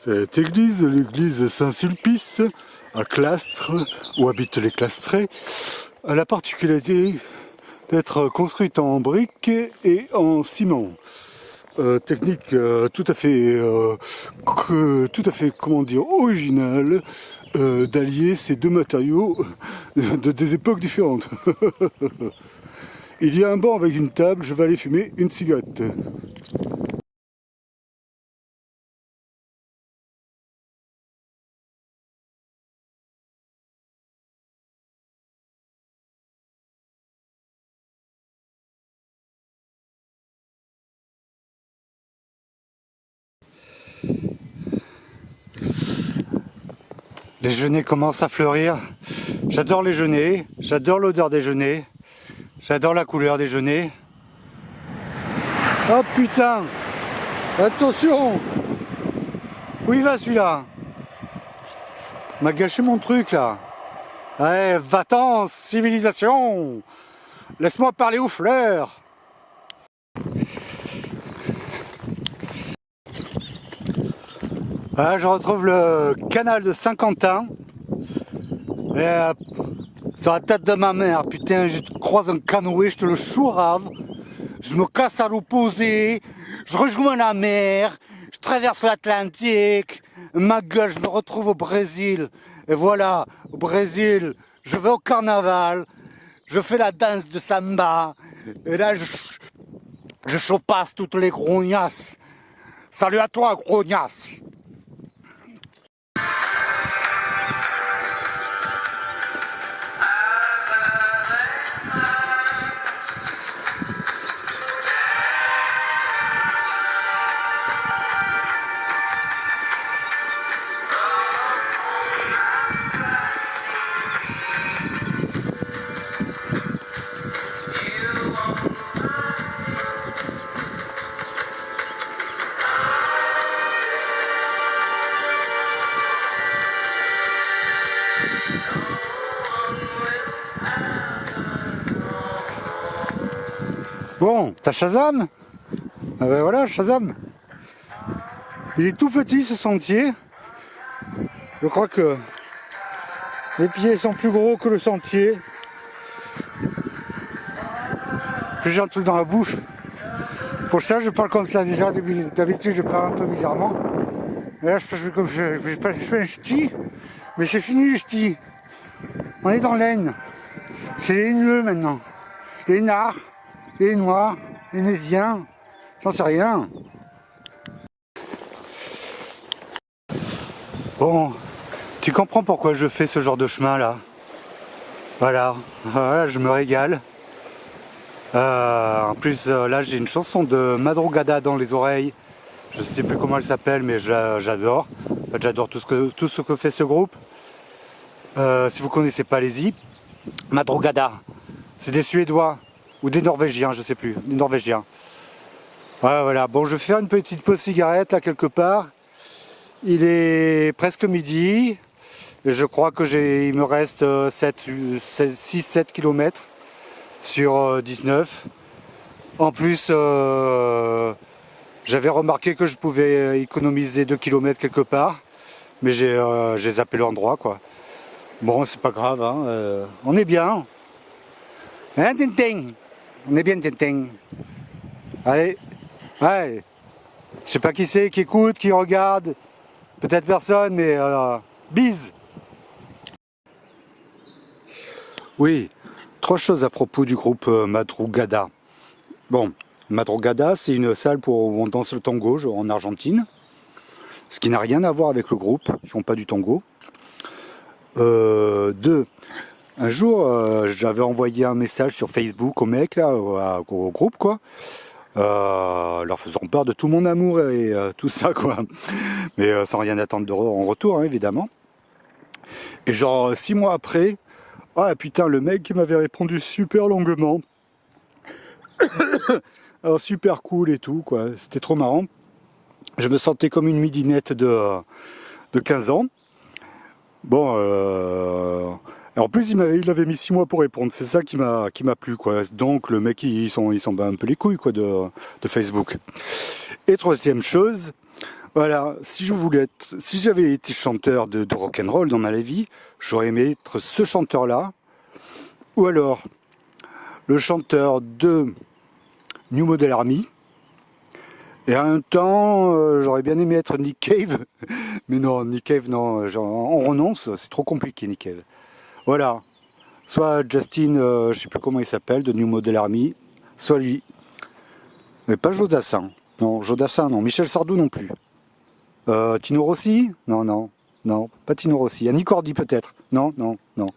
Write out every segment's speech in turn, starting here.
Cette église, l'église Saint-Sulpice, à Clastres, où habitent les Clastrés, a la particularité d'être construite en briques et en ciment. Technique tout à fait, comment dire, originale, d'allier ces deux matériaux de des époques différentes. Il y a un banc avec une table, je vais aller fumer une cigarette. Les genêts commencent à fleurir. J'adore les genêts, j'adore l'odeur des genêts, j'adore la couleur des genêts. Oh putain! Attention! Où il va celui-là? M'a gâché mon truc là. Ouais, va-t'en, civilisation! Laisse-moi parler aux fleurs! Voilà, je retrouve le canal de Saint-Quentin. Et, sur la tête de ma mère, putain, je croise un canoë, je te le chourave. Je me casse à l'opposé, je rejoins la mer, je traverse l'Atlantique. Ma gueule, je me retrouve au Brésil. Et voilà, au Brésil, je vais au carnaval, je fais la danse de samba. Et là, je chopasse toutes les grognasses. Salut à toi, grognasse! Bon, t'as Shazam? Ah ben voilà, Shazam. Il est tout petit ce sentier. Je crois que les pieds sont plus gros que le sentier. J'ai un truc dans la bouche. Pour ça, je parle comme ça déjà. D'habitude, je parle un peu bizarrement. Et là, je fais un ch'ti. Mais c'est fini le ch'ti. On est dans l'Aisne. C'est les Haineux maintenant. Les Nards, les Noirs, les Nésiens. J'en sais rien. Bon, tu comprends pourquoi je fais ce genre de chemin là. Voilà, je me régale. En plus, là j'ai une chanson de Madrugada dans les oreilles. Je sais plus comment elle s'appelle, mais j'adore. En fait, j'adore tout ce que fait ce groupe. Si vous connaissez pas, allez-y. Madrugada, c'est des Suédois ou des Norvégiens, je sais plus, des Norvégiens. Ouais, voilà. Bon, je vais faire une petite pause cigarette là quelque part. Il est presque midi. Et je crois que il me reste 6-7 km sur 19. En plus, j'avais remarqué que je pouvais économiser 2 km quelque part. Mais j'ai zappé l'endroit, quoi. Bon, c'est pas grave, hein. On est bien. Hein, Tintin? On est bien, Tintin. Allez, ouais. Je sais pas qui c'est, qui écoute, qui regarde. Peut-être personne, mais bise. Oui, 3 choses à propos du groupe Madrugada. Bon, Madrugada, c'est une salle où on danse le tango en Argentine. Ce qui n'a rien à voir avec le groupe, ils font pas du tango. 2. Un jour, j'avais envoyé un message sur Facebook aux mecs, là, au groupe, quoi. Leur faisant part de tout mon amour et tout ça, quoi. Mais sans rien attendre en retour, hein, évidemment. Et genre 6 mois après, ah putain, le mec qui m'avait répondu super longuement. Alors super cool et tout, quoi. C'était trop marrant. Je me sentais comme une midinette de 15 ans. Bon, en plus il avait mis 6 mois pour répondre. C'est ça qui m'a plu, quoi. Donc le mec, ils s'en bat un peu les couilles, quoi, de Facebook. Et troisième chose, Voilà, si j'avais été chanteur de rock'n'roll dans ma vie, j'aurais aimé être ce chanteur-là, ou alors le chanteur de New Model Army, et en même temps, j'aurais bien aimé être Nick Cave, mais non, Nick Cave, non, on renonce, c'est trop compliqué Nick Cave. Voilà, soit Justin, je sais plus comment il s'appelle, de New Model Army, soit lui, mais pas Jodassin, non, Jodassin, non, Michel Sardou non plus. Tino Rossi? Non, non, non, pas Tino Rossi. Annie Cordy peut-être? Non, non, non.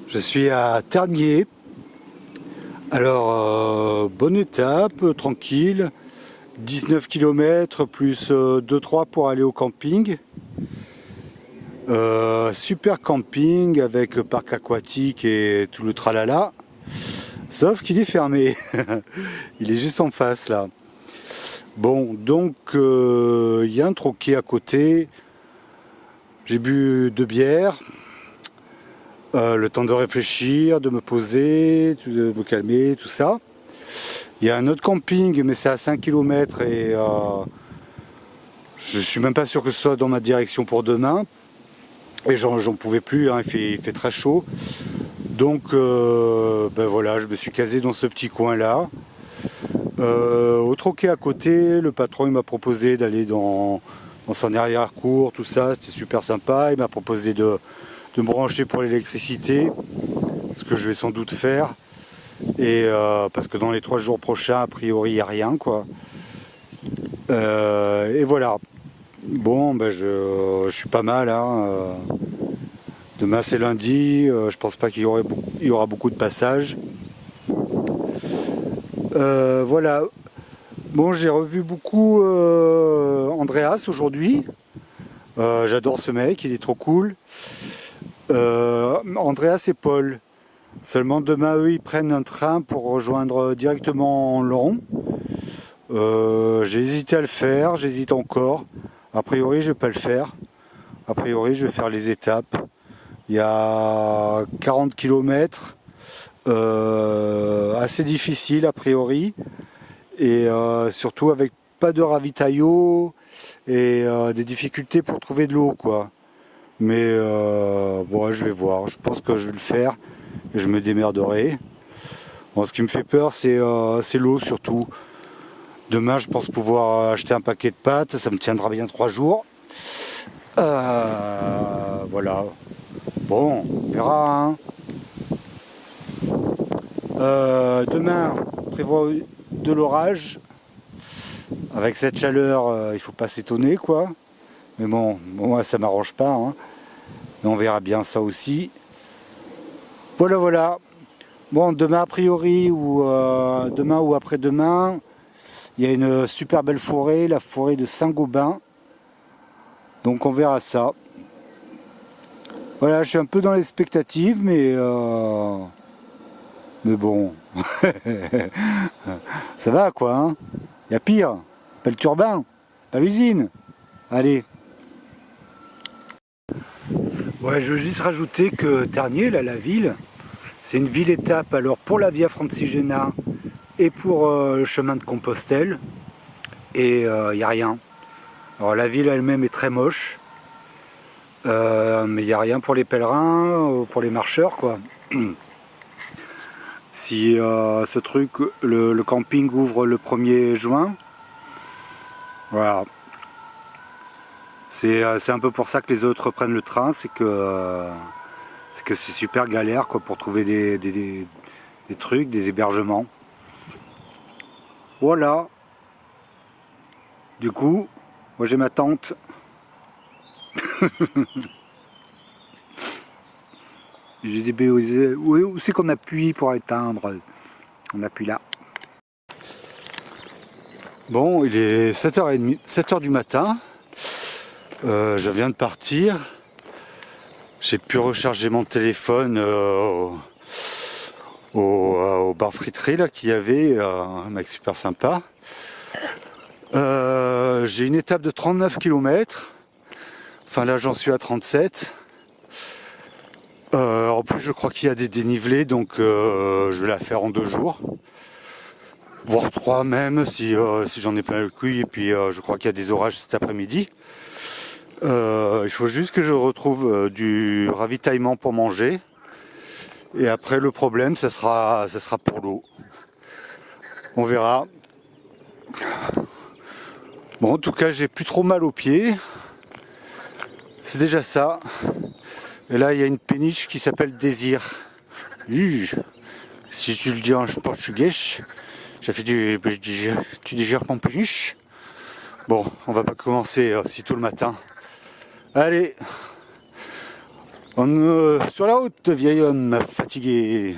Je suis à Ternier. Alors, bonne étape, tranquille. 19 km plus 2-3 pour aller au camping. Super camping avec parc aquatique et tout le tralala. Sauf qu'il est fermé. Il est juste en face là. Bon, donc il y a un troquet à côté. J'ai bu 2 bières. Le temps de réfléchir, de me poser, de me calmer, tout ça. Il y a un autre camping, mais c'est à 5 km et je suis même pas sûr que ce soit dans ma direction pour demain. Et j'en pouvais plus, hein, il fait très chaud. Donc ben voilà, je me suis casé dans ce petit coin là. Au troquet à côté, le patron il m'a proposé d'aller dans son arrière-cour, tout ça, c'était super sympa. Il m'a proposé de me brancher pour l'électricité, ce que je vais sans doute faire. Et parce que dans les 3 jours prochains, a priori, il n'y a rien, quoi. Et voilà. Bon, ben je suis pas mal, hein. Demain c'est lundi, je pense pas qu'il y aura beaucoup de passages. Voilà. Bon, j'ai revu beaucoup Andreas aujourd'hui. J'adore ce mec, il est trop cool. Andreas et Paul. Seulement demain, eux, ils prennent un train pour rejoindre directement Laon. J'ai hésité à le faire, j'hésite encore. A priori, je vais pas le faire. A priori, je vais faire les étapes. Il y a 40 km, assez difficile a priori, et surtout avec pas de ravitaillots et des difficultés pour trouver de l'eau, quoi. Mais bon, je vais voir. Je pense que je vais le faire et je me démerderai. Bon, ce qui me fait peur, c'est l'eau surtout. Demain, je pense pouvoir acheter un paquet de pâtes. Ça me tiendra bien 3 jours. Voilà. Bon, on verra. Hein. Demain, on prévoit de l'orage. Avec cette chaleur, il faut pas s'étonner, quoi. Mais bon, moi, ça m'arrange pas. Hein. Mais on verra bien ça aussi. Voilà, voilà. Bon, demain, a priori, ou demain ou après-demain, il y a une super belle forêt, la forêt de Saint-Gobain. Donc on verra ça. Voilà, je suis un peu dans l'expectative, mais bon, ça va quoi, hein. Il y a pire, pas le turbin, pas l'usine. Allez. Ouais, je veux juste rajouter que Ternier, là, la ville, c'est une ville-étape alors pour la Via Francigena et pour le chemin de Compostelle. Et il n'y a rien. Alors la ville elle-même est très moche. Mais il n'y a rien pour les pèlerins, pour les marcheurs, quoi. Si ce truc, le camping ouvre le 1er juin, voilà. C'est un peu pour ça que les autres prennent le train, c'est que c'est super galère, quoi, pour trouver des trucs, des hébergements. Voilà. Du coup, moi j'ai ma tante. J'ai des BOZ. Où c'est qu'on appuie pour éteindre? On appuie là. Bon, il est 7h30, 7h du matin. Je viens de partir. J'ai pu recharger mon téléphone au bar friterie là qu'il y avait, un mec super sympa. J'ai une étape de 39 km. Enfin là j'en suis à 37. En plus je crois qu'il y a des dénivelés, donc je vais la faire en 2 jours. Voire 3 même si j'en ai plein le cul. Et puis je crois qu'il y a des orages cet après-midi. Il faut juste que je retrouve du ravitaillement pour manger. Et après le problème ça sera pour l'eau. On verra. Bon, en tout cas j'ai plus trop mal aux pieds. C'est déjà ça. Et là il y a une péniche qui s'appelle Désir. Si tu le dis en portugais, ça fait tu dégères mon péniche. Bon, on va pas commencer si tôt le matin. Allez, sur la route, vieil homme fatigué.